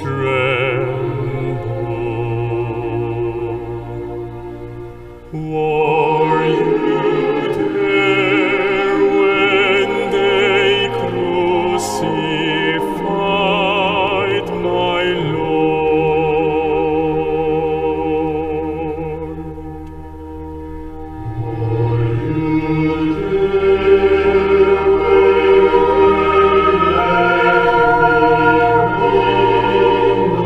Were you there when they crucified my Lord? Were you there when they laid him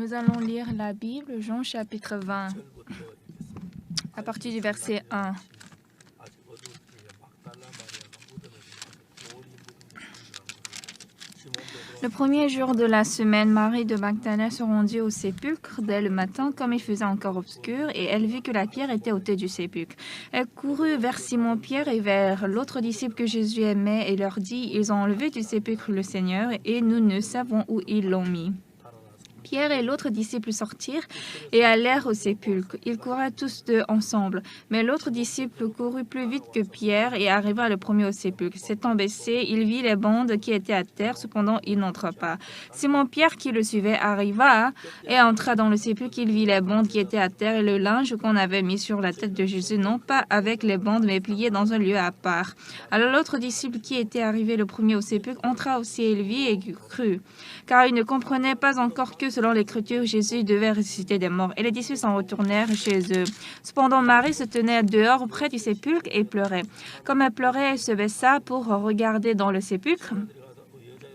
Nous allons lire la Bible, Jean chapitre 20, à partir du verset 1. Le premier jour de la semaine, Marie de Magdala se rendit au sépulcre dès le matin, comme il faisait encore obscur, et elle vit que la pierre était ôtée du sépulcre. Elle courut vers Simon-Pierre et vers l'autre disciple que Jésus aimait et leur dit, « Ils ont enlevé du sépulcre le Seigneur, et nous ne savons où ils l'ont mis. » Pierre et l'autre disciple sortirent et allèrent au sépulcre. Ils couraient tous deux ensemble. Mais l'autre disciple courut plus vite que Pierre et arriva le premier au sépulcre. S'étant baissé, il vit les bandes qui étaient à terre, cependant il n'entra pas. Simon-Pierre, qui le suivait, arriva et entra dans le sépulcre. Il vit les bandes qui étaient à terre et le linge qu'on avait mis sur la tête de Jésus, non pas avec les bandes, mais plié dans un lieu à part. Alors l'autre disciple qui était arrivé le premier au sépulcre entra aussi et il vit et crut, car il ne comprenait pas encore que selon l'Écriture, Jésus devait ressusciter des morts. Et les disciples s'en retournèrent chez eux. Cependant, Marie se tenait dehors près du sépulcre et pleurait. Comme elle pleurait, elle se baissa pour regarder dans le sépulcre.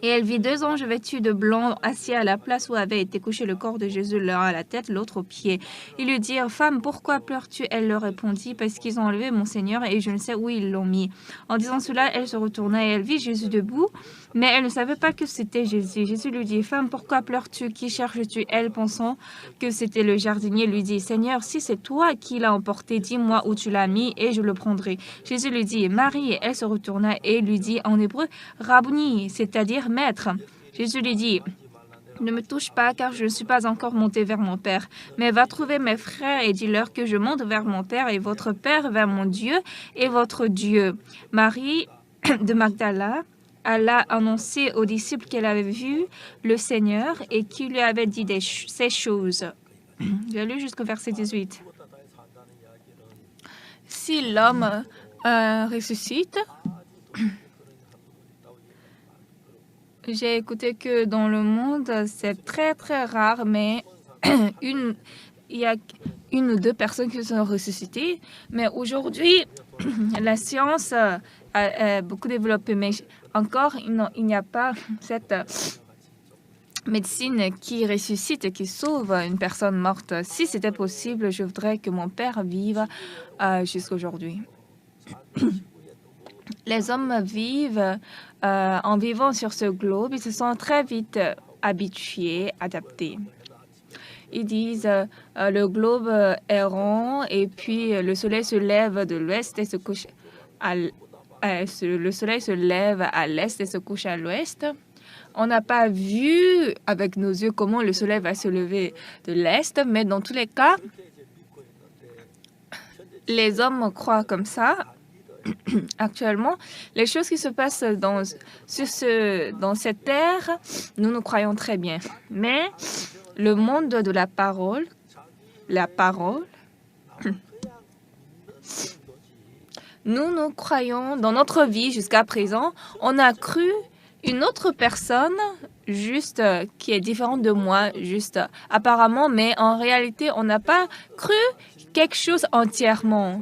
Et elle vit deux anges vêtus de blanc assis à la place où avait été couché le corps de Jésus, l'un à la tête, l'autre aux pieds. Ils lui dirent, « Femme, pourquoi pleures-tu » Elle leur répondit, « Parce qu'ils ont enlevé mon Seigneur et je ne sais où ils l'ont mis. » En disant cela, elle se retourna et elle vit Jésus debout, mais elle ne savait pas que c'était Jésus. Jésus lui dit, « Femme, pourquoi pleures-tu? Qui cherches-tu » Elle, pensant que c'était le jardinier, lui dit, « Seigneur, si c'est toi qui l'as emporté, dis-moi où tu l'as mis et je le prendrai. » Jésus lui dit, « Marie » et elle se retourna et lui dit en hébreu, « Rabouni », c'est-à-dire Maître. Jésus lui dit, « Ne me touche pas, car je ne suis pas encore monté vers mon Père. Mais va trouver mes frères et dis-leur que je monte vers mon Père et votre Père, vers mon Dieu et votre Dieu. » Marie de Magdala alla annoncer aux disciples qu'elle avait vu le Seigneur et qu'il lui avait dit ces choses. J'ai lu jusqu'au verset 18. Si l'homme ressuscite, j'ai écouté que dans le monde, c'est très, très rare, mais il y a une ou deux personnes qui sont ressuscitées. Mais aujourd'hui, la science a beaucoup développé, mais encore, il n'y a pas cette médecine qui ressuscite, qui sauve une personne morte. Si c'était possible, je voudrais que mon père vive jusqu'à aujourd'hui. Les hommes vivent en vivant sur ce globe, ils se sont très vite habitués, adaptés. Ils disent le globe est rond et puis le soleil se lève de l'ouest et se couche le soleil se lève à l'est et se couche à l'ouest. On n'a pas vu avec nos yeux comment le soleil va se lever de l'est, mais dans tous les cas, les hommes croient comme ça. Actuellement, les choses qui se passent dans cette terre, nous croyons très bien. Mais le monde de la parole, nous croyons dans notre vie jusqu'à présent, on a cru une autre personne juste qui est différente de moi, juste apparemment, mais en réalité, on n'a pas cru quelque chose entièrement.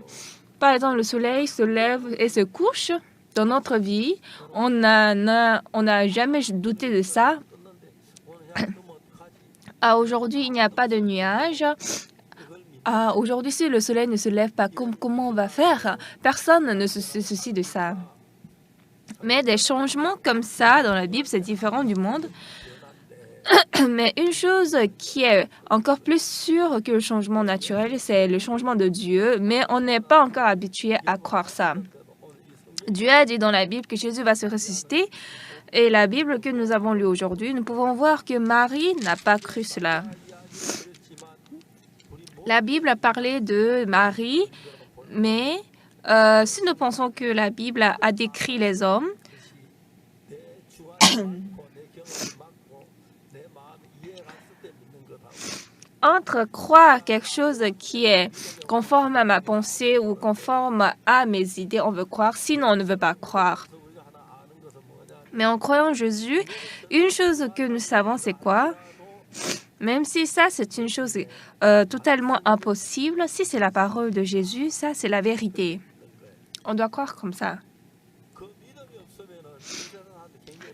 Par exemple, le soleil se lève et se couche dans notre vie. On n'a jamais douté de ça. Aujourd'hui, il n'y a pas de nuages. Aujourd'hui, si le soleil ne se lève pas, comment on va faire? Personne ne se soucie de ça. Mais des changements comme ça dans la Bible, c'est différent du monde. Mais une chose qui est encore plus sûre que le changement naturel, c'est le changement de Dieu, mais on n'est pas encore habitué à croire ça. Dieu a dit dans la Bible que Jésus va se ressusciter, et la Bible que nous avons lue aujourd'hui, nous pouvons voir que Marie n'a pas cru cela. La Bible a parlé de Marie, mais si nous pensons que la Bible a décrit les hommes, entre croire quelque chose qui est conforme à ma pensée ou conforme à mes idées, on veut croire, sinon on ne veut pas croire. Mais en croyant Jésus, une chose que nous savons, c'est quoi? Même si ça, c'est une chose totalement impossible, si c'est la parole de Jésus, ça, c'est la vérité. On doit croire comme ça.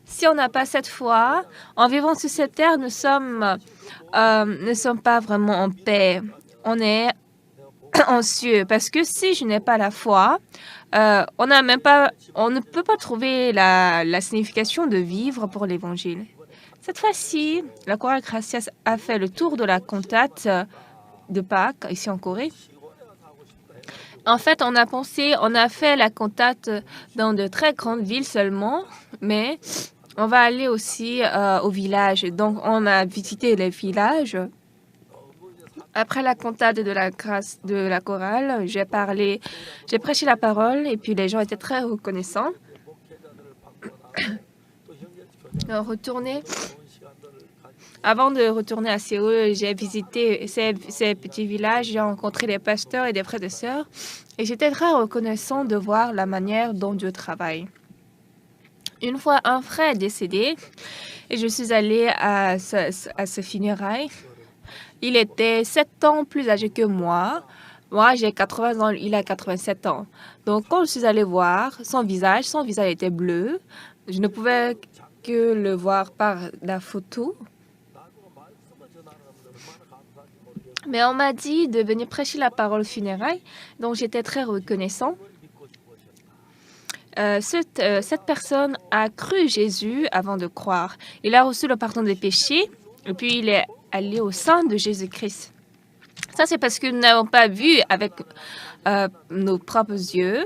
Si on n'a pas cette foi, en vivant sur cette terre, nous sommes ne sommes pas vraiment en paix. On est anxieux parce que si je n'ai pas la foi, on ne peut pas trouver la signification de vivre pour l'Évangile. Cette fois-ci, la chorale Gracias a fait le tour de la cantate de Pâques ici en Corée. En fait, on a fait la cantate dans de très grandes villes seulement, mais on va aller aussi au village. Donc, on a visité les villages. Après la cantate de la chorale, j'ai prêché la parole et puis les gens étaient très reconnaissants. Avant de retourner à Séoul, j'ai visité ces petits villages, j'ai rencontré des pasteurs et des frères et sœurs et j'étais très reconnaissant de voir la manière dont Dieu travaille. Une fois, un frère est décédé et je suis allée à ce funérailles. Il était 7 ans plus âgé que moi. Moi, j'ai 80 ans, il a 87 ans. Donc, quand je suis allée voir son visage était bleu. Je ne pouvais que le voir par la photo. Mais on m'a dit de venir prêcher la parole au funérailles, donc j'étais très reconnaissant. Cette personne a cru Jésus avant de croire. Il a reçu le pardon des péchés et puis il est allé au sein de Jésus-Christ. Ça, c'est parce que nous n'avons pas vu avec nos propres yeux,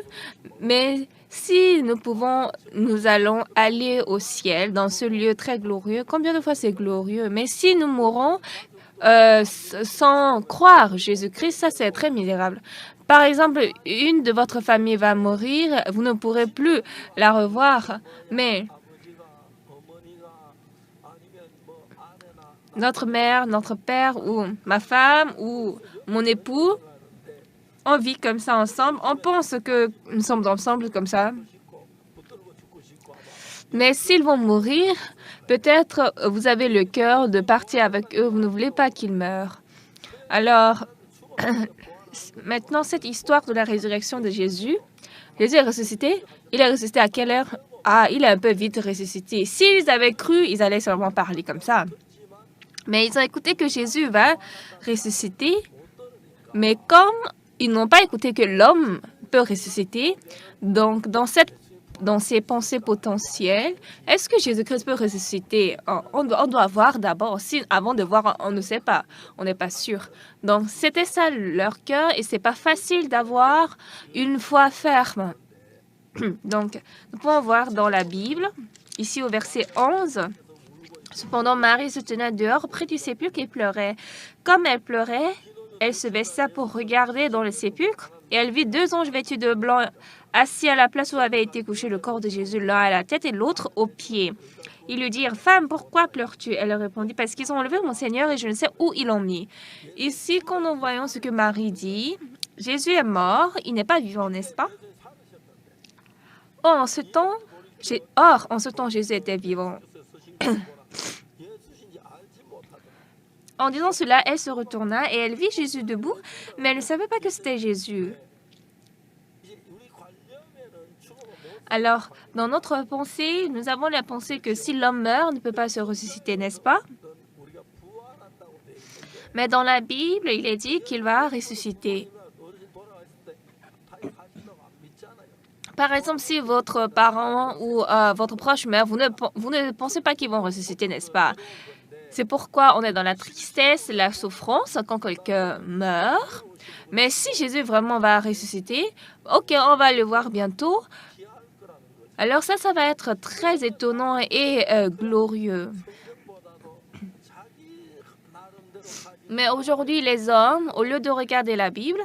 mais si nous allons aller au ciel, dans ce lieu très glorieux. Combien de fois c'est glorieux? Mais si nous mourons sans croire Jésus-Christ, ça c'est très misérable. Par exemple, une de votre famille va mourir, vous ne pourrez plus la revoir, mais notre mère, notre père ou ma femme ou mon époux, on vit comme ça ensemble, on pense que nous sommes ensemble comme ça. Mais s'ils vont mourir, peut-être vous avez le cœur de partir avec eux, vous ne voulez pas qu'ils meurent. Alors, maintenant, cette histoire de la résurrection de Jésus, Jésus est ressuscité. Il est ressuscité à quelle heure? Ah, il est un peu vite ressuscité. S'ils avaient cru, ils allaient seulement parler comme ça. Mais ils ont écouté que Jésus va ressusciter. Mais comme ils n'ont pas écouté que l'homme peut ressusciter, donc dans ses pensées potentielles, est-ce que Jésus-Christ peut ressusciter? On doit voir d'abord. Avant de voir, on ne sait pas. On n'est pas sûr. Donc, c'était ça leur cœur et c'est pas facile d'avoir une foi ferme. Donc, nous pouvons voir dans la Bible, ici au verset 11, « Cependant, Marie se tenait dehors près du sépulcre et pleurait. Comme elle pleurait, elle se baissa pour regarder dans le sépulcre et elle vit 2 anges vêtus de blanc assis à la place où avait été couché le corps de Jésus, l'un à la tête et l'autre aux pieds. Ils lui dirent, « Femme, pourquoi pleures-tu » Elle leur répondit, « Parce qu'ils ont enlevé mon Seigneur et je ne sais où ils l'ont mis. » Ici, quand nous voyons ce que Marie dit, Jésus est mort, il n'est pas vivant, n'est-ce pas? En ce temps, Jésus était vivant. En disant cela, elle se retourna et elle vit Jésus debout, mais elle ne savait pas que c'était Jésus. Alors, dans notre pensée, nous avons la pensée que si l'homme meurt, ne peut pas se ressusciter, n'est-ce pas? Mais dans la Bible, il est dit qu'il va ressusciter. Par exemple, si votre parent ou votre proche meurt, vous ne pensez pas qu'ils vont ressusciter, n'est-ce pas? C'est pourquoi on est dans la tristesse, la souffrance quand quelqu'un meurt. Mais si Jésus vraiment va ressusciter, ok, on va le voir bientôt. Alors ça va être très étonnant et glorieux. Mais aujourd'hui, les hommes, au lieu de regarder la Bible,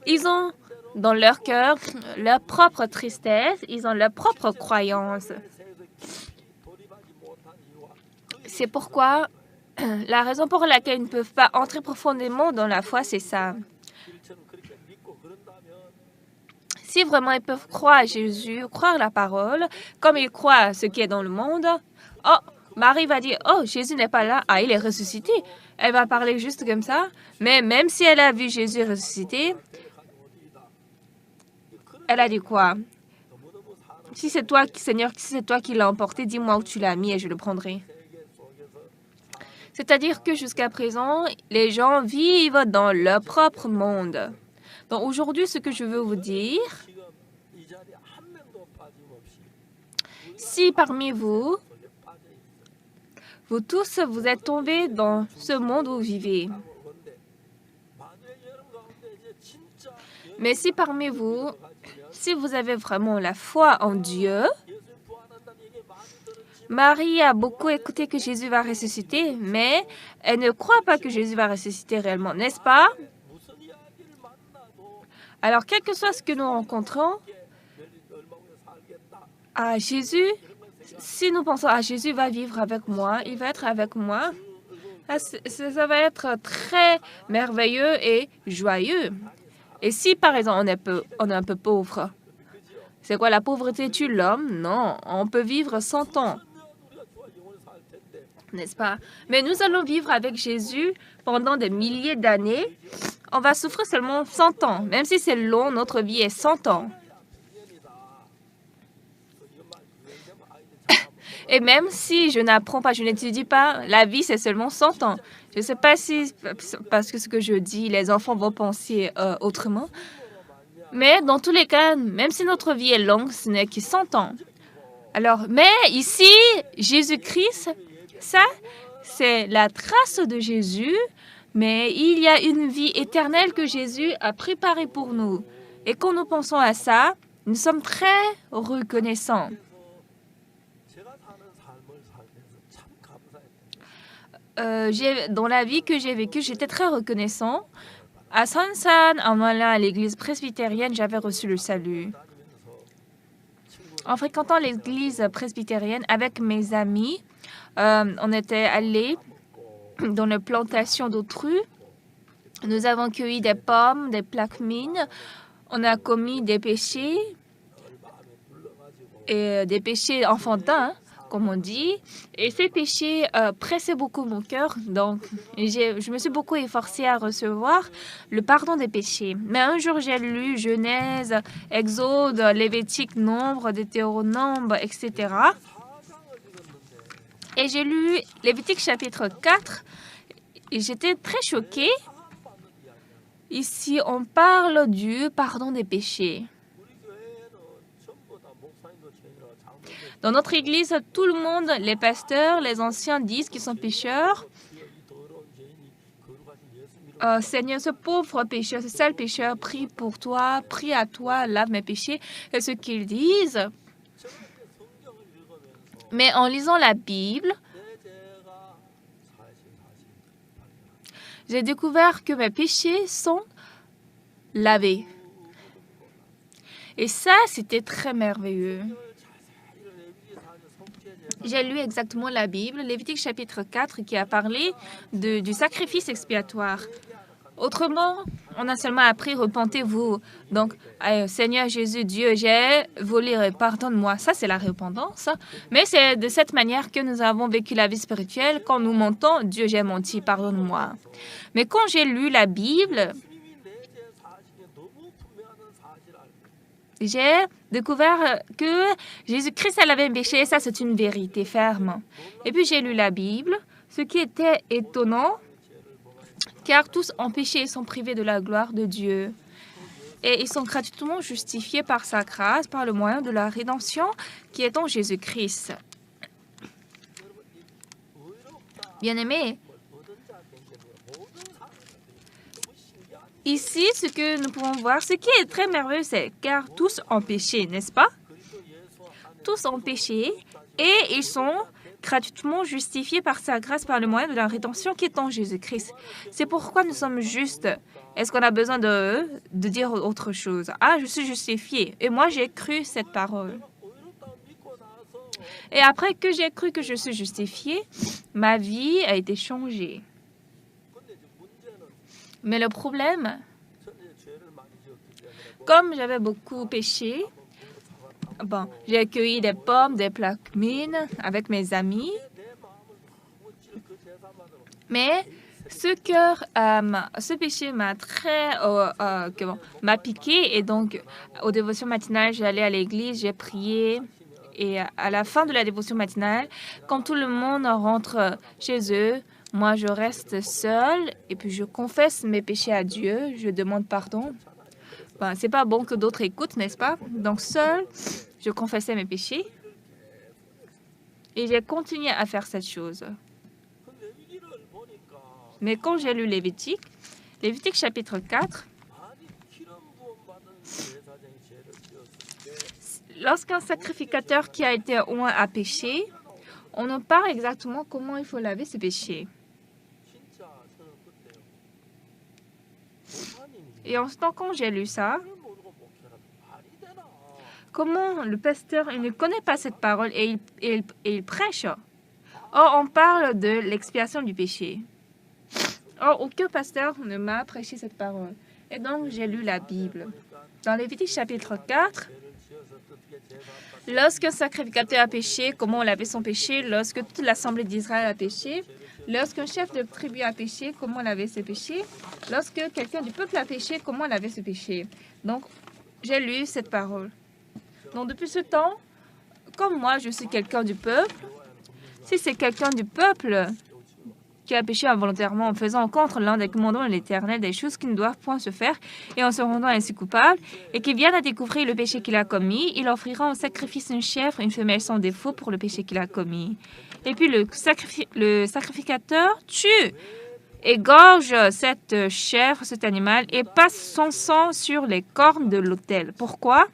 ils ont dans leur cœur leur propre tristesse, ils ont leur propre croyance. C'est pourquoi la raison pour laquelle ils ne peuvent pas entrer profondément dans la foi, c'est ça. Si vraiment ils peuvent croire à Jésus, croire la parole, comme ils croient à ce qui est dans le monde, oh, Marie va dire, oh, Jésus n'est pas là, ah, il est ressuscité. Elle va parler juste comme ça, mais même si elle a vu Jésus ressuscité, elle a dit quoi? Si c'est toi, Seigneur, si c'est toi qui l'as emporté, dis-moi où tu l'as mis et je le prendrai. C'est-à-dire que jusqu'à présent, les gens vivent dans leur propre monde. Donc aujourd'hui, ce que je veux vous dire, si parmi vous, vous tous, vous êtes tombés dans ce monde où vous vivez, mais si parmi vous, si vous avez vraiment la foi en Dieu, Marie a beaucoup écouté que Jésus va ressusciter, mais elle ne croit pas que Jésus va ressusciter réellement, n'est-ce pas? Alors, quel que soit ce que nous rencontrons, à Jésus, si nous pensons à Jésus va vivre avec moi, il va être avec moi, ça va être très merveilleux et joyeux. Et si, par exemple, on est un peu pauvre, c'est quoi la pauvreté tue l'homme? Non, on peut vivre 100 ans, n'est-ce pas? Mais nous allons vivre avec Jésus pendant des milliers d'années. On va souffrir seulement 100 ans. Même si c'est long, notre vie est 100 ans. Et même si je n'apprends pas, je n'étudie pas, la vie, c'est seulement 100 ans. Je ne sais pas si, parce que ce que je dis, les enfants vont penser autrement. Mais dans tous les cas, même si notre vie est longue, ce n'est que 100 ans. Alors, mais ici, Jésus-Christ, ça, c'est la trace de Jésus, mais il y a une vie éternelle que Jésus a préparée pour nous. Et quand nous pensons à ça, nous sommes très reconnaissants. Dans la vie que j'ai vécue, j'étais très reconnaissant. À Sansan, en allant à l'église presbytérienne, j'avais reçu le salut. En fréquentant l'église presbytérienne avec mes amis, on était allés dans les plantations d'autrui. Nous avons cueilli des pommes, des plaquemines. On a commis des péchés, et des péchés enfantins, comme on dit. Et ces péchés pressaient beaucoup mon cœur. Donc, je me suis beaucoup efforcée à recevoir le pardon des péchés. Mais un jour, j'ai lu Genèse, Exode, Lévitique, Nombre, Deutéronome, etc. Et j'ai lu Lévitique chapitre 4 et j'étais très choquée. Ici, on parle du pardon des péchés. Dans notre église, tout le monde, les pasteurs, les anciens disent qu'ils sont pécheurs. Seigneur, ce pauvre pécheur, ce sale pécheur, prie pour toi, prie à toi, lave mes péchés. C'est ce qu'ils disent. Mais en lisant la Bible, j'ai découvert que mes péchés sont lavés. Et ça, c'était très merveilleux. J'ai lu exactement la Bible, Lévitique chapitre 4, qui a parlé du sacrifice expiatoire. Autrement, on a seulement appris « repentez-vous ». Donc, Seigneur Jésus, Dieu, j'ai volé, pardonne-moi. Ça, c'est la repentance. Mais c'est de cette manière que nous avons vécu la vie spirituelle. Quand nous mentons, Dieu, j'ai menti, pardonne-moi. Mais quand j'ai lu la Bible, j'ai découvert que Jésus-Christ avait péché, et ça, c'est une vérité ferme. Et puis, j'ai lu la Bible, ce qui était étonnant, car tous ont péché et sont privés de la gloire de Dieu. Et ils sont gratuitement justifiés par sa grâce, par le moyen de la rédemption qui est en Jésus-Christ. Bien-aimés, ici, ce que nous pouvons voir, ce qui est très merveilleux, c'est car tous ont péché, n'est-ce pas? Tous ont péché et ils sont gratuitement justifiés par sa grâce, par le moyen de la rédemption qui est en Jésus-Christ. C'est pourquoi nous sommes justes. Est-ce qu'on a besoin de dire autre chose? Ah, je suis justifié. Et moi, j'ai cru cette parole. Et après que j'ai cru que je suis justifié, ma vie a été changée. Mais le problème, comme j'avais beaucoup péché, j'ai cueilli des pommes, des plaquemines avec mes amis. Mais ce péché m'a m'a piqué. Et donc, aux dévotions matinales, j'allais à l'église, j'ai prié. Et à la fin de la dévotion matinale, quand tout le monde rentre chez eux, moi je reste seule et puis je confesse mes péchés à Dieu, je demande pardon. Ben, c'est pas bon que d'autres écoutent, n'est-ce pas? Donc seule, je confessais mes péchés et j'ai continué à faire cette chose. Mais quand j'ai lu Lévitique chapitre 4, lorsqu'un sacrificateur qui a été oint a péché, on nous parle exactement comment il faut laver ses péchés. Et en ce temps, quand j'ai lu ça, comment le pasteur il ne connaît pas cette parole et il prêche. Or, on parle de l'expiation du péché. Or, aucun pasteur ne m'a prêché cette parole. Et donc, j'ai lu la Bible. Dans Lévitique chapitre 4, lorsqu'un sacrificateur a péché, comment on lavait son péché? Lorsque toute l'assemblée d'Israël a péché, lorsqu'un chef de tribu a péché, comment on lavait ses péchés? Lorsque quelqu'un du peuple a péché, comment on lavait ses péchés? Donc, j'ai lu cette parole. Donc, depuis ce temps, comme moi, je suis quelqu'un du peuple, si c'est quelqu'un du peuple qui a péché involontairement en faisant contre l'un des commandements de l'Éternel des choses qui ne doivent point se faire et en se rendant ainsi coupable, et qui vient à découvrir le péché qu'il a commis, il offrira en sacrifice une chèvre, une femelle sans défaut pour le péché qu'il a commis. Et puis le sacrificateur tue, égorge cette chèvre, cet animal, et passe son sang sur les cornes de l'autel. Pourquoi?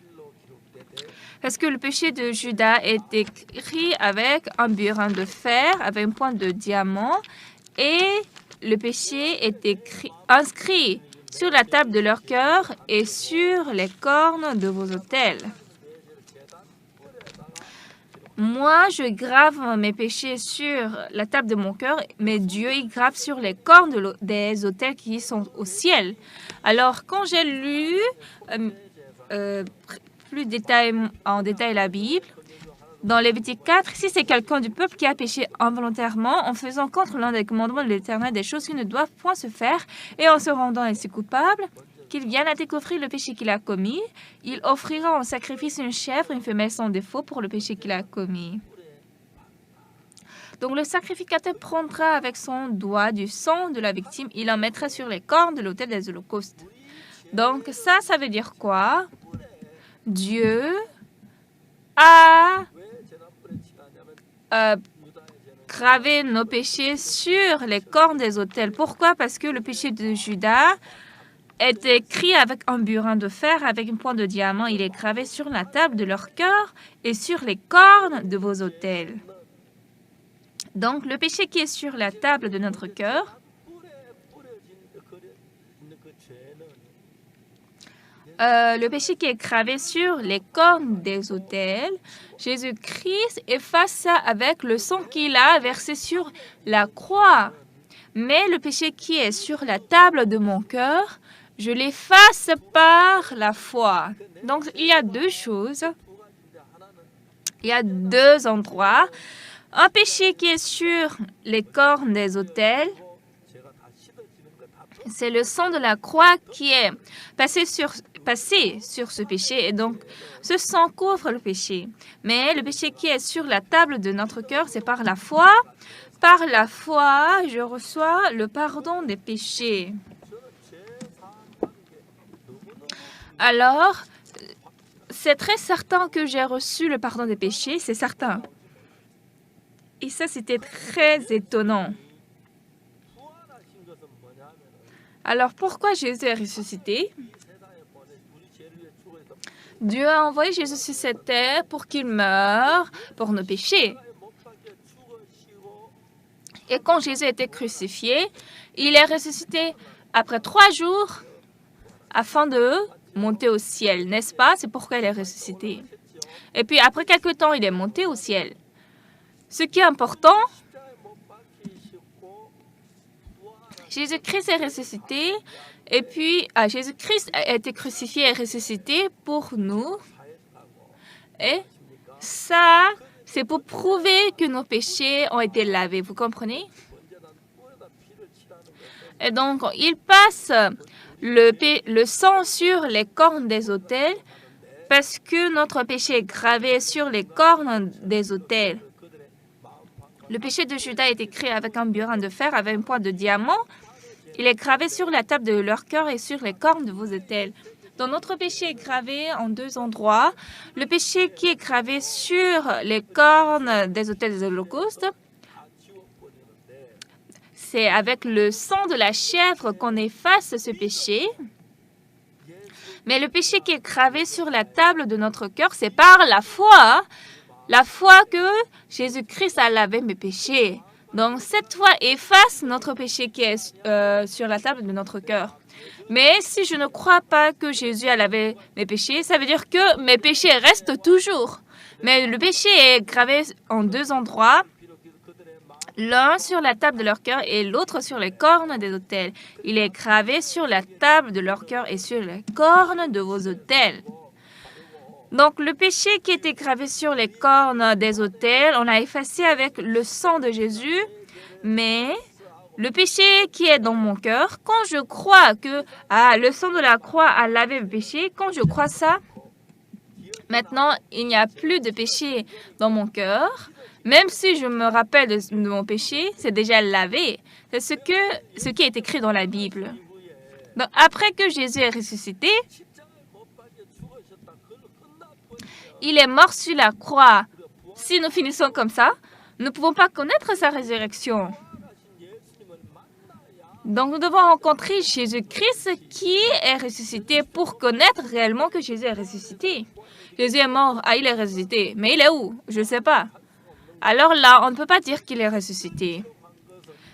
Parce que le péché de Judas est écrit avec un burin de fer, avec une pointe de diamant, et le péché est inscrit sur la table de leur cœur et sur les cornes de vos autels. Moi, je grave mes péchés sur la table de mon cœur, mais Dieu, il grave sur les cornes des autels qui sont au ciel. Alors, quand j'ai lu plus en détail la Bible, dans Lévitique 4, si c'est quelqu'un du peuple qui a péché involontairement en faisant contre l'un des commandements de l'Éternel des choses qui ne doivent point se faire et en se rendant ainsi coupable, qu'il vienne à découvrir le péché qu'il a commis, il offrira en sacrifice une chèvre, une femelle sans défaut pour le péché qu'il a commis. Donc le sacrificateur prendra avec son doigt du sang de la victime, il en mettra sur les cornes de l'autel des holocaustes. Donc ça veut dire quoi? Dieu a gravé nos péchés sur les cornes des autels. Pourquoi? Parce que le péché de Judas est écrit avec un burin de fer, avec une pointe de diamant. Il est gravé sur la table de leur cœur et sur les cornes de vos autels. Donc, le péché qui est sur la table de notre cœur, le péché qui est gravé sur les cornes des autels, Jésus-Christ efface ça avec le sang qu'il a versé sur la croix. Mais le péché qui est sur la table de mon cœur, je l'efface par la foi. Donc, il y a deux choses. Il y a deux endroits. Un péché qui est sur les cornes des autels, c'est le sang de la croix qui est passé sur ce péché et donc ce sang couvre le péché. Mais le péché qui est sur la table de notre cœur, c'est par la foi. Par la foi, je reçois le pardon des péchés. Alors, c'est très certain que j'ai reçu le pardon des péchés, c'est certain. Et ça, c'était très étonnant. Alors, pourquoi Jésus est ressuscité? Dieu a envoyé Jésus sur cette terre pour qu'il meure pour nos péchés. Et quand Jésus a été crucifié, il est ressuscité après 3 jours afin de monter au ciel, n'est-ce pas? C'est pourquoi il est ressuscité. Et puis, après quelque temps, il est monté au ciel. Ce qui est important, Jésus-Christ est ressuscité et puis Jésus-Christ a été crucifié et ressuscité pour nous. Et ça, c'est pour prouver que nos péchés ont été lavés. Vous comprenez? Et donc, il passe le sang sur les cornes des autels parce que notre péché est gravé sur les cornes des autels. Le péché de Judas est écrit avec un burin de fer, avec une pointe de diamant. Il est gravé sur la table de leur cœur et sur les cornes de vos autels. Donc notre péché est gravé en deux endroits. Le péché qui est gravé sur les cornes des autels des holocaustes, c'est avec le sang de la chèvre qu'on efface ce péché. Mais le péché qui est gravé sur la table de notre cœur, c'est par la foi. La foi que Jésus-Christ a lavé mes péchés. Donc cette foi efface notre péché qui est sur la table de notre cœur. Mais si je ne crois pas que Jésus a lavé mes péchés, ça veut dire que mes péchés restent toujours. Mais le péché est gravé en deux endroits. L'un sur la table de leur cœur et l'autre sur les cornes des autels. Il est gravé sur la table de leur cœur et sur les cornes de vos autels. Donc, le péché qui était gravé sur les cornes des autels, on a effacé avec le sang de Jésus. Mais le péché qui est dans mon cœur, quand je crois que le sang de la croix a lavé le péché, quand je crois ça, maintenant, il n'y a plus de péché dans mon cœur. Même si je me rappelle de mon péché, c'est déjà lavé. C'est ce qui est écrit dans la Bible. Donc, après que Jésus est ressuscité, il est mort sur la croix. Si nous finissons comme ça, nous ne pouvons pas connaître sa résurrection. Donc, nous devons rencontrer Jésus-Christ qui est ressuscité pour connaître réellement que Jésus est ressuscité. Jésus est mort, il est ressuscité. Mais il est où? Je ne sais pas. Alors là, on ne peut pas dire qu'il est ressuscité.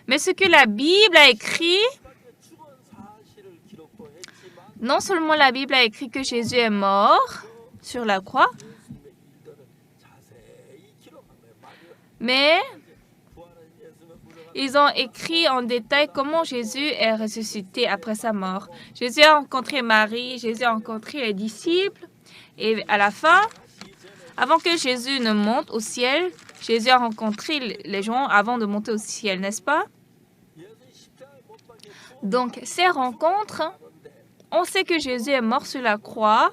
Mais ce que la Bible a écrit, non seulement la Bible a écrit que Jésus est mort sur la croix, mais ils ont écrit en détail comment Jésus est ressuscité après sa mort. Jésus a rencontré Marie, Jésus a rencontré les disciples, et à la fin, avant que Jésus ne monte au ciel, Jésus a rencontré les gens avant de monter au ciel, n'est-ce pas? Donc, ces rencontres, on sait que Jésus est mort sur la croix,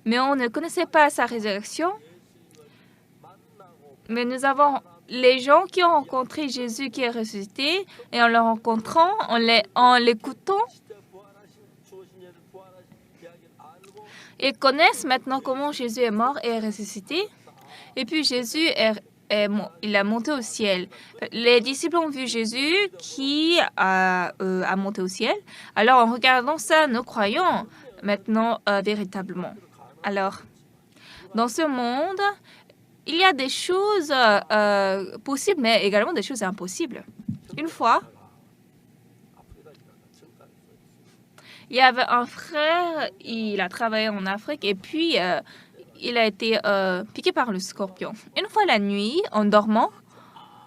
mais on ne connaissait pas sa résurrection. Mais nous avons les gens qui ont rencontré Jésus qui est ressuscité, et en le rencontrant, en l'écoutant, ils connaissent maintenant comment Jésus est mort et est ressuscité. Et puis Jésus il a monté au ciel. Les disciples ont vu Jésus qui a monté au ciel. Alors, en regardant ça, nous croyons maintenant véritablement. Alors, dans ce monde, il y a des choses possibles, mais également des choses impossibles. Une fois, il y avait un frère, il a travaillé en Afrique et puis il a été piqué par le scorpion. Une fois la nuit, en dormant,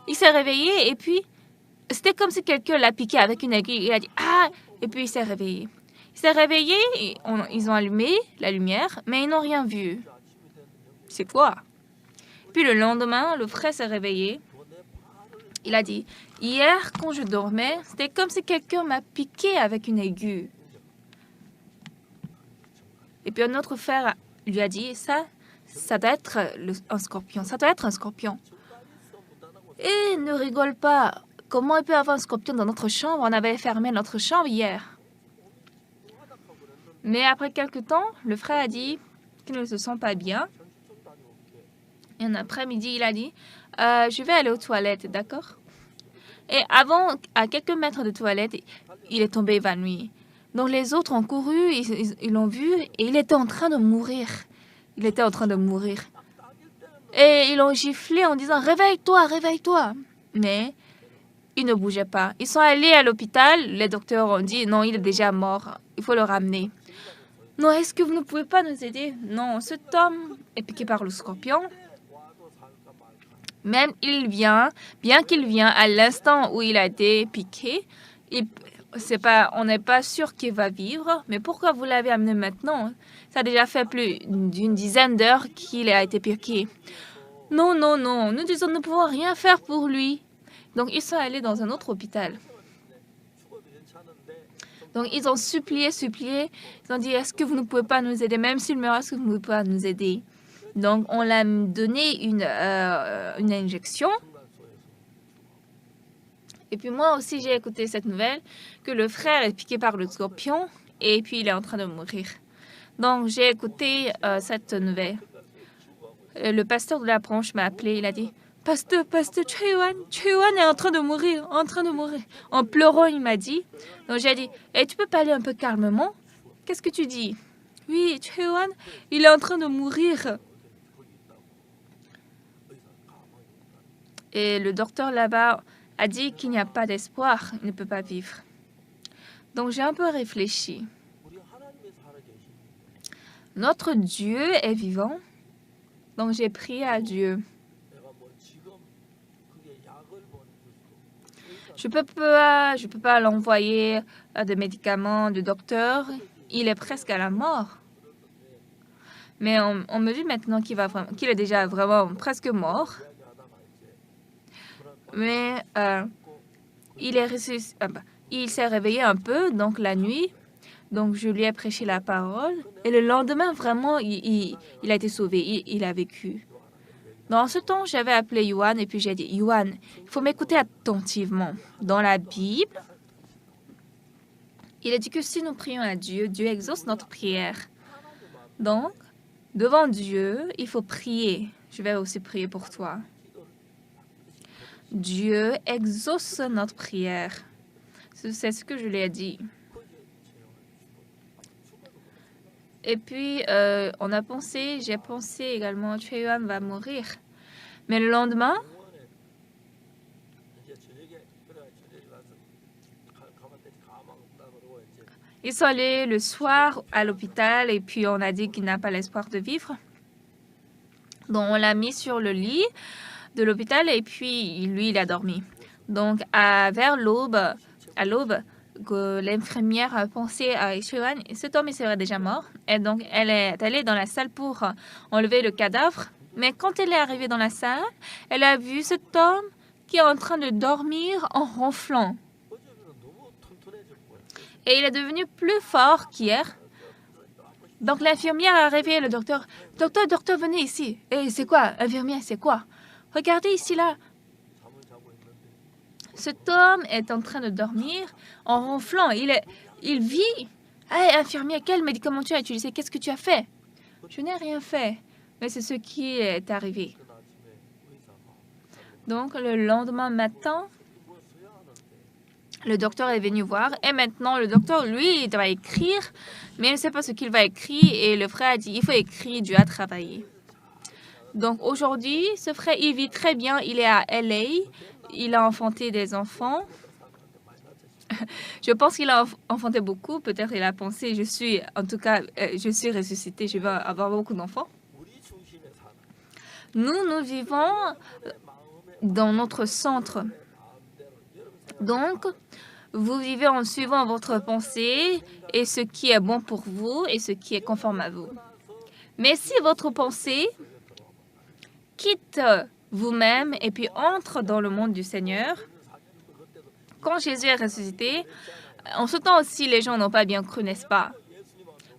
il s'est réveillé et puis c'était comme si quelqu'un l'a piqué avec une aiguille. Il a dit « Ah !» et puis il s'est réveillé. Il s'est réveillé, et ils ont allumé la lumière, mais ils n'ont rien vu. C'est quoi? Puis le lendemain, le frère s'est réveillé. Il a dit « Hier, quand je dormais, c'était comme si quelqu'un m'a piqué avec une aiguille. » Et puis un autre frère lui a dit « Ça doit être un scorpion. Ça doit être un scorpion. » Et ne rigole pas. Comment il peut y avoir un scorpion dans notre chambre? On avait fermé notre chambre hier. Mais après quelque temps, le frère a dit qu'il ne se sent pas bien. Et un après-midi, il a dit je vais aller aux toilettes, d'accord? Et avant, à quelques mètres de toilette, il est tombé évanoui. Donc les autres ont couru, ils l'ont vu et il était en train de mourir. Il était en train de mourir. Et ils l'ont giflé en disant « Réveille-toi, réveille-toi !» Mais il ne bougeait pas. Ils sont allés à l'hôpital. Les docteurs ont dit « Non, il est déjà mort. Il faut le ramener. » « Non, est-ce que vous ne pouvez pas nous aider? » Non, cet homme est piqué par le scorpion. Même bien qu'il vient à l'instant où il a été piqué, on n'est pas sûr qu'il va vivre. Mais pourquoi vous l'avez amené maintenant? Ça a déjà fait plus d'une dizaine d'heures qu'il a été piqué. Non, non, non. Nous disons, nous ne pouvons rien faire pour lui. Donc, ils sont allés dans un autre hôpital. Donc, ils ont supplié. Ils ont dit, est-ce que vous ne pouvez pas nous aider? Même s'il meurt, est-ce que vous ne pouvez pas nous aider? Donc, on l'a donné une injection. Et puis moi aussi, j'ai écouté cette nouvelle que le frère est piqué par le scorpion et puis il est en train de mourir. Donc, j'ai écouté cette nouvelle. Le pasteur de la branche m'a appelé, il a dit « Pasteur, Choi-Yuan est en train de mourir, en train de mourir. » En pleurant, il m'a dit. Donc, j'ai dit « tu peux parler un peu calmement? Qu'est-ce que tu dis? » « Oui, Choi-Yuan, il est en train de mourir. » Et le docteur là-bas a dit qu'il n'y a pas d'espoir, il ne peut pas vivre. Donc, j'ai un peu réfléchi. Notre Dieu est vivant. Donc, j'ai prié à Dieu. Je peux pas l'envoyer des médicaments de docteur. Il est presque à la mort. Mais on me dit maintenant qu'il est déjà vraiment presque mort. Mais il s'est réveillé un peu, donc la nuit. Donc, je lui ai prêché la parole. Et le lendemain, vraiment, il a été sauvé. Il a vécu. Dans ce temps, j'avais appelé Yuan et puis j'ai dit, Yuan, il faut m'écouter attentivement. Dans la Bible, il a dit que si nous prions à Dieu, Dieu exauce notre prière. Donc, devant Dieu, il faut prier. Je vais aussi prier pour toi. Dieu exauce notre prière. C'est ce que je lui ai dit. Et puis, j'ai pensé également, Choi-Yuan va mourir. Mais le lendemain, ils sont allés le soir à l'hôpital et puis on a dit qu'il n'a pas l'espoir de vivre. Donc, on l'a mis sur le lit de l'hôpital et puis lui, il a dormi. Donc, vers l'aube, que l'infirmière a pensé à Choi-Yuan, cet homme il serait déjà mort. Et donc, elle est allée dans la salle pour enlever le cadavre. Mais quand elle est arrivée dans la salle, elle a vu cet homme qui est en train de dormir en ronflant. Et il est devenu plus fort qu'hier. Donc, l'infirmière a réveillé le docteur. « Docteur, venez ici. »« Et c'est quoi, infirmière, c'est quoi? Regardez ici, là. » Cet homme est en train de dormir en ronflant. Il vit. « Hey, infirmière, quel médicament tu as utilisé? Qu'est-ce que tu as fait? » « Je n'ai rien fait. Mais c'est ce qui est arrivé. » Donc, le lendemain matin, le docteur est venu voir. Et maintenant, le docteur, lui, il doit écrire. Mais il ne sait pas ce qu'il va écrire. Et le frère a dit, il faut écrire, Dieu a travaillé. Donc, aujourd'hui, ce frère, il vit très bien. Il est à LA. Il a enfanté des enfants. Je pense qu'il a enfanté beaucoup. Peut-être il a pensé, je suis ressuscité, je vais avoir beaucoup d'enfants. Nous vivons dans notre centre. Donc, vous vivez en suivant votre pensée et ce qui est bon pour vous et ce qui est conforme à vous. Mais si votre pensée quitte vous-même et puis entre dans le monde du Seigneur, quand Jésus est ressuscité, en ce temps aussi, les gens n'ont pas bien cru, n'est-ce pas?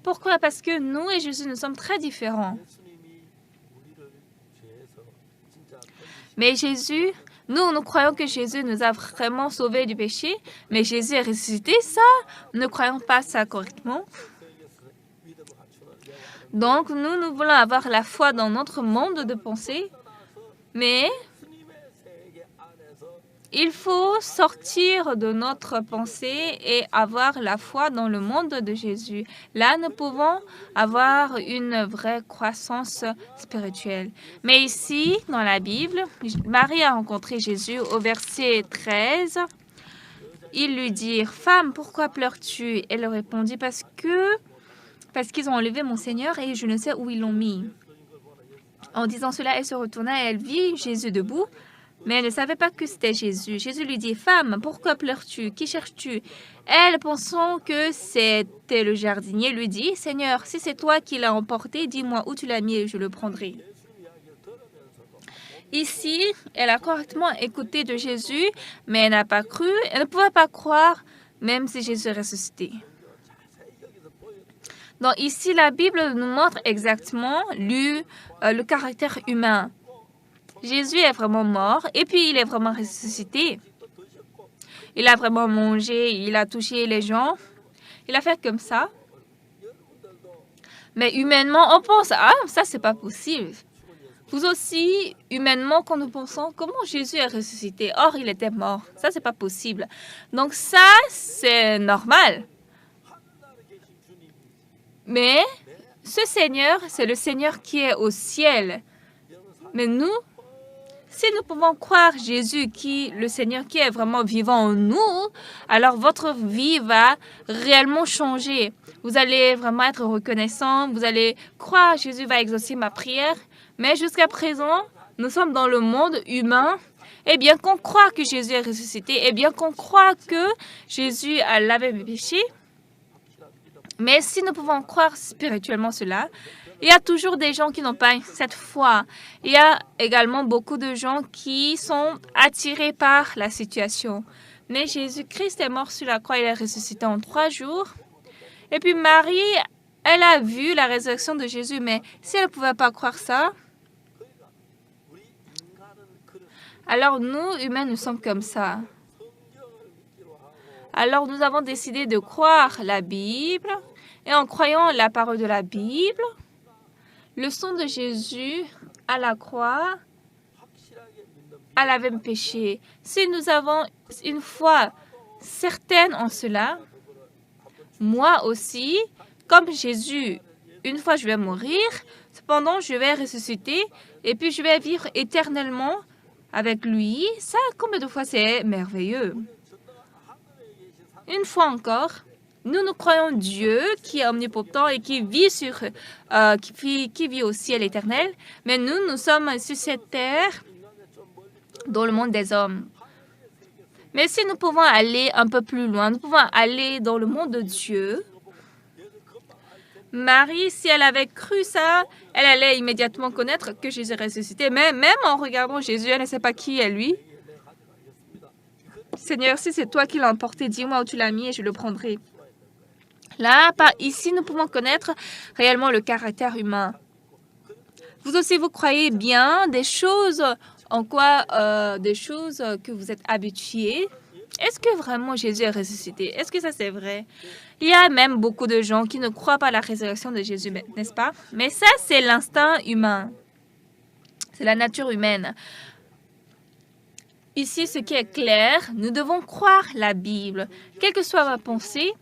Pourquoi? Parce que nous et Jésus, nous sommes très différents. Mais Jésus, nous croyons que Jésus nous a vraiment sauvés du péché, mais Jésus est ressuscité, ça, nous ne croyons pas ça correctement. Donc, nous voulons avoir la foi dans notre monde de pensée, mais il faut sortir de notre pensée et avoir la foi dans le monde de Jésus. Là, nous pouvons avoir une vraie croissance spirituelle. Mais ici, dans la Bible, Marie a rencontré Jésus au verset 13. Il lui dit, « Femme, pourquoi pleures-tu » Elle répondit, « Parce qu'ils ont enlevé mon Seigneur et je ne sais où ils l'ont mis. » En disant cela, elle se retourna et elle vit Jésus debout. Mais elle ne savait pas que c'était Jésus. Jésus lui dit, « Femme, pourquoi pleures-tu? Qui cherches-tu » Elle, pensant que c'était le jardinier, lui dit, « Seigneur, si c'est toi qui l'as emporté, dis-moi où tu l'as mis et je le prendrai. » Ici, elle a correctement écouté de Jésus, mais elle n'a pas cru. Elle ne pouvait pas croire, même si Jésus est ressuscité. Donc ici, la Bible nous montre exactement le caractère humain. Jésus est vraiment mort et puis il est vraiment ressuscité. il a vraiment mangé, il a touché les gens. Il a fait comme ça. Mais humainement, on pense, ah, ça, c'est pas possible. Vous aussi, humainement, quand nous pensons, comment Jésus est ressuscité? Or, il était mort. Ça, c'est pas possible. Donc ça, c'est normal. Mais ce Seigneur, c'est le Seigneur qui est au ciel. Mais nous, si nous pouvons croire Jésus, le Seigneur qui est vraiment vivant en nous, alors votre vie va réellement changer. Vous allez vraiment être reconnaissant, vous allez croire Jésus va exaucer ma prière. Mais jusqu'à présent, nous sommes dans le monde humain. Et bien qu'on croit que Jésus est ressuscité, et bien qu'on croit que Jésus a lavé mes péchés, mais si nous pouvons croire spirituellement cela, il y a toujours des gens qui n'ont pas cette foi. Il y a également beaucoup de gens qui sont attirés par la situation. Mais Jésus-Christ est mort sur la croix, il est ressuscité en 3 jours. Et puis Marie, elle a vu la résurrection de Jésus, mais si elle ne pouvait pas croire ça, alors nous, humains, nous sommes comme ça. Alors nous avons décidé de croire la Bible, et en croyant la parole de la Bible, le sang de Jésus à la croix a lavé mes péchés. Si nous avons une foi certaine en cela, moi aussi, comme Jésus, une fois je vais mourir, cependant je vais ressusciter et puis je vais vivre éternellement avec lui. Ça, combien de fois c'est merveilleux. Une fois encore, nous croyons Dieu qui est omnipotent et qui vit qui vit au ciel éternel, mais nous sommes sur cette terre dans le monde des hommes. Mais si nous pouvons aller un peu plus loin, nous pouvons aller dans le monde de Dieu. Marie, si elle avait cru ça, elle allait immédiatement connaître que Jésus est ressuscité. Mais même en regardant Jésus, elle ne sait pas qui est lui. Seigneur, si c'est toi qui l'as emporté, dis-moi où tu l'as mis et je le prendrai. Là, ici, nous pouvons connaître réellement le caractère humain. Vous aussi, vous croyez bien des choses des choses que vous êtes habitués. Est-ce que vraiment Jésus est ressuscité? Est-ce que ça c'est vrai? Il y a même beaucoup de gens qui ne croient pas à la résurrection de Jésus, n'est-ce pas? Mais ça, c'est l'instinct humain. C'est la nature humaine. Ici, ce qui est clair, nous devons croire la Bible. Quelle que soit ma pensée,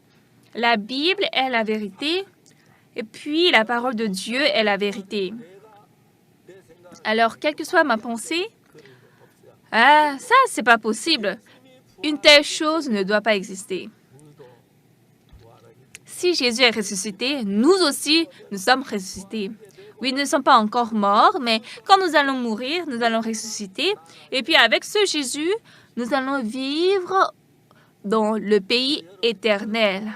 la Bible est la vérité et puis la parole de Dieu est la vérité. Alors, quelle que soit ma pensée, ça, c'est pas possible. Une telle chose ne doit pas exister. Si Jésus est ressuscité, nous aussi, nous sommes ressuscités. Oui, nous ne sommes pas encore morts, mais quand nous allons mourir, nous allons ressusciter. Et puis avec ce Jésus, nous allons vivre dans le pays éternel.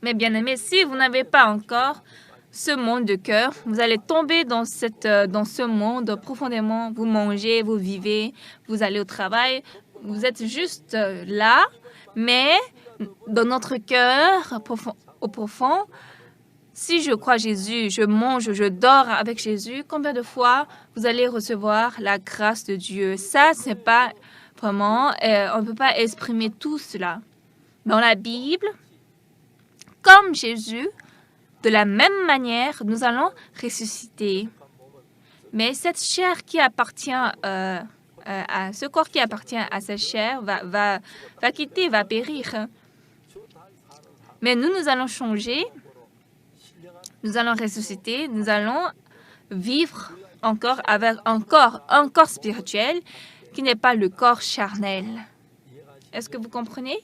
Mais bien aimés, si vous n'avez pas encore ce monde de cœur, vous allez tomber dans ce monde profondément. Vous mangez, vous vivez, vous allez au travail. Vous êtes juste là, mais dans notre cœur, au profond, si je crois Jésus, je mange, je dors avec Jésus, combien de fois vous allez recevoir la grâce de Dieu? Ça, c'est pas vraiment, on ne peut pas exprimer tout cela. Dans la Bible, comme Jésus, de la même manière, nous allons ressusciter. Mais cette chair qui appartient à ce corps qui appartient à cette chair va quitter, va périr. Mais nous allons changer, nous allons ressusciter, nous allons vivre encore avec un corps spirituel qui n'est pas le corps charnel. Est-ce que vous comprenez?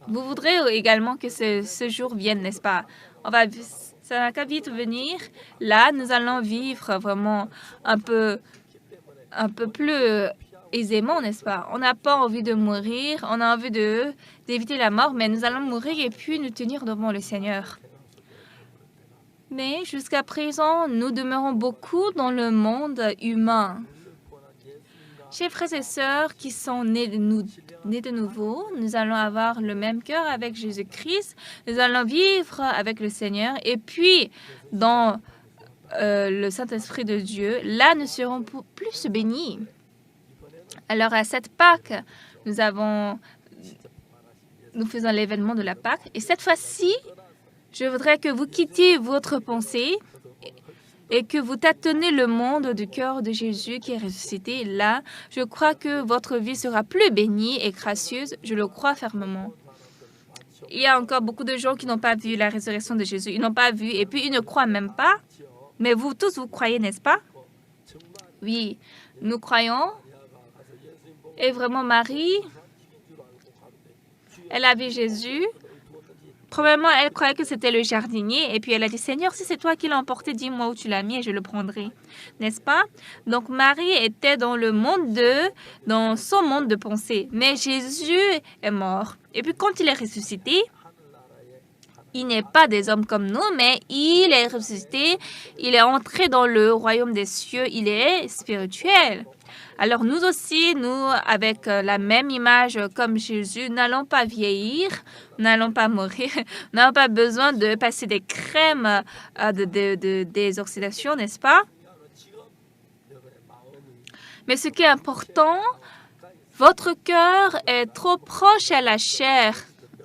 Vous voudrez également que ce jour vienne, n'est-ce pas? Ça n'a qu'à vite venir. Là, nous allons vivre vraiment un peu plus aisément, n'est-ce pas? On n'a pas envie de mourir, on a envie d'éviter la mort, mais nous allons mourir et puis nous tenir devant le Seigneur. Mais jusqu'à présent, nous demeurons beaucoup dans le monde humain. Chers frères et sœurs qui sont nés de nouveau, nous allons avoir le même cœur avec Jésus-Christ. Nous allons vivre avec le Seigneur. Et puis, dans le Saint-Esprit de Dieu, là, nous serons plus bénis. Alors, à cette Pâque, nous faisons l'événement de la Pâque. Et cette fois-ci, je voudrais que vous quittiez votre pensée et que vous tâtonnez le monde du cœur de Jésus qui est ressuscité. Là, je crois que votre vie sera plus bénie et gracieuse. Je le crois fermement. Il y a encore beaucoup de gens qui n'ont pas vu la résurrection de Jésus. Ils n'ont pas vu et puis ils ne croient même pas. Mais vous tous, vous croyez, n'est-ce pas? Oui, nous croyons. Et vraiment, Marie, elle a vu Jésus. Probablement, elle croyait que c'était le jardinier. Et puis, elle a dit, Seigneur, si c'est toi qui l'as emporté, dis-moi où tu l'as mis et je le prendrai. N'est-ce pas? Donc, Marie était dans dans son monde de pensée. Mais Jésus est mort. Et puis, quand il est ressuscité, il n'est pas des hommes comme nous, mais il est ressuscité. Il est entré dans le royaume des cieux. Il est spirituel. Alors nous aussi, nous, avec la même image comme Jésus, n'allons pas vieillir, n'allons pas mourir, n'avons pas besoin de passer des crèmes de désoxydation, n'est-ce pas? Mais ce qui est important, votre cœur est trop proche à la chair.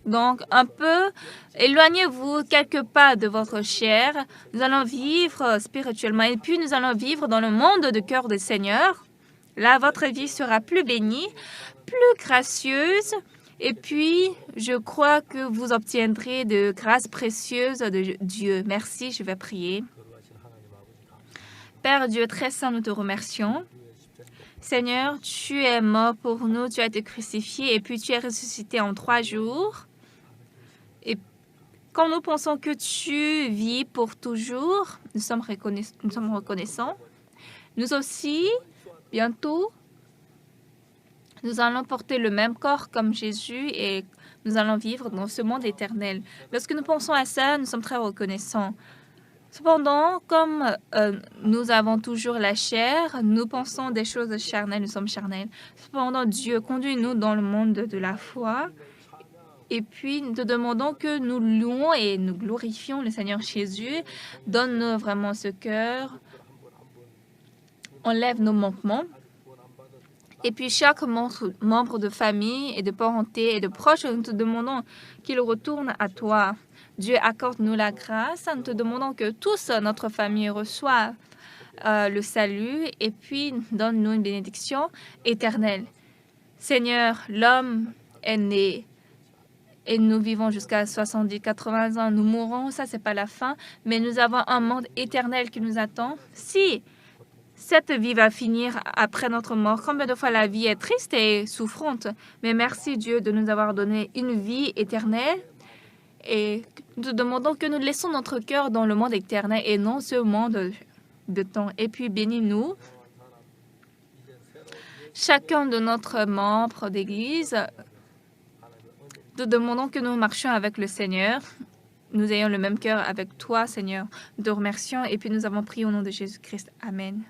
Donc, un peu, éloignez-vous quelques pas de votre chair. Nous allons vivre spirituellement et puis nous allons vivre dans le monde du cœur du Seigneur. Là, votre vie sera plus bénie, plus gracieuse. Et puis, je crois que vous obtiendrez de grâces précieuses de Dieu. Merci, je vais prier. Père Dieu très saint, nous te remercions. Seigneur, tu es mort pour nous, tu as été crucifié et puis tu es ressuscité en 3 jours. Et quand nous pensons que tu vis pour toujours, nous sommes reconnaissants. Nous aussi, bientôt, nous allons porter le même corps comme Jésus et nous allons vivre dans ce monde éternel. Lorsque nous pensons à ça, nous sommes très reconnaissants. Cependant, comme nous avons toujours la chair, nous pensons des choses charnelles, nous sommes charnels. Cependant, Dieu, conduit-nous dans le monde de la foi. Et puis, nous te demandons que nous louons et nous glorifions le Seigneur Jésus. Donne-nous vraiment ce cœur. Enlève nos manquements. Et puis, chaque membre de famille et de parenté et de proches, nous te demandons qu'il retourne à toi. Dieu, accorde-nous la grâce. Nous te demandons que tous, notre famille, reçoivent le salut et puis donne-nous une bénédiction éternelle. Seigneur, l'homme est né et nous vivons jusqu'à 70, 80 ans. Nous mourrons, ça, c'est pas la fin, mais nous avons un monde éternel qui nous attend. Si cette vie va finir après notre mort, combien de fois la vie est triste et souffrante, mais merci Dieu de nous avoir donné une vie éternelle. Et nous te demandons que nous laissons notre cœur dans le monde éternel et non ce monde de temps. Et puis bénis-nous, chacun de notre membre d'Église. Nous demandons que nous marchions avec le Seigneur. Nous ayons le même cœur avec toi, Seigneur. Nous te remercions et puis nous avons prié au nom de Jésus-Christ. Amen.